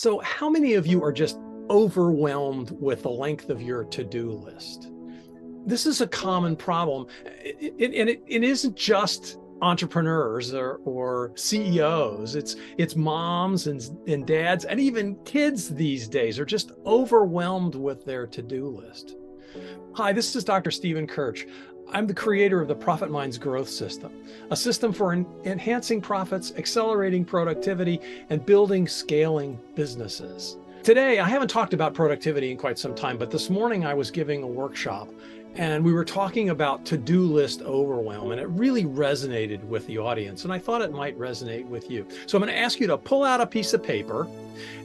So how many of you are just overwhelmed with the length of your to-do list? This is a common problem. It isn't just entrepreneurs or CEOs. It's moms and dads and even kids these days are just overwhelmed with their to-do list. Hi, this is Dr. Stephen Kirch. I'm the creator of the Profit Minds Growth System, a system for enhancing profits, accelerating productivity, and building scaling businesses. Today, I haven't talked about productivity in quite some time, but this morning I was giving a workshop and we were talking about to-do list overwhelm, and it really resonated with the audience, and I thought it might resonate with you. So I'm going to ask you to pull out a piece of paper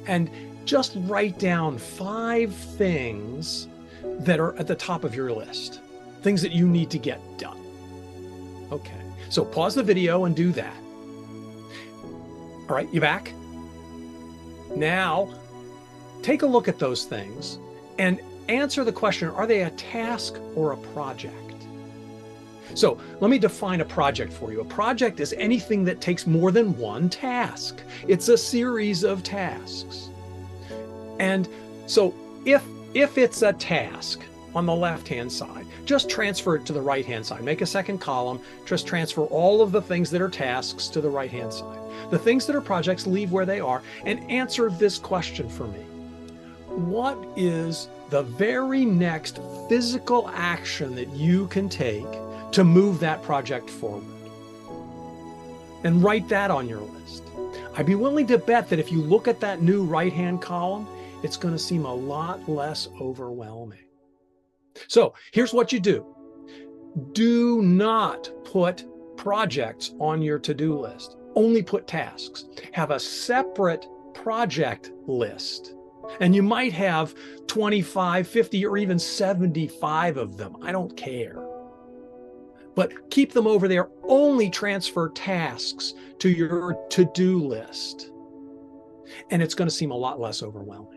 and just write down 5 things that are at the top of your list. Things that you need to get done. Okay, so pause the video and do that. All right, you back? Now, take a look at those things and answer the question, are they a task or a project? So let me define a project for you. A project is anything that takes more than one task. It's a series of tasks. And so if it's a task, on the left-hand side, just transfer it to the right-hand side. Make a second column, just transfer all of the things that are tasks to the right-hand side. The things that are projects, leave where they are, and answer this question for me. What is the very next physical action that you can take to move that project forward? And write that on your list. I'd be willing to bet that if you look at that new right-hand column, it's going to seem a lot less overwhelming. So here's what you do. Do not put projects on your to-do list. Only put tasks. Have a separate project list. And you might have 25, 50, or even 75 of them. I don't care. But keep them over there. Only transfer tasks to your to-do list. And it's going to seem a lot less overwhelming.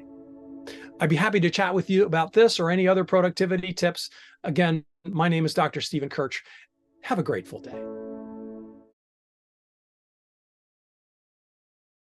I'd be happy to chat with you about this or any other productivity tips. Again, my name is Dr. Stephen Kirch. Have a grateful day.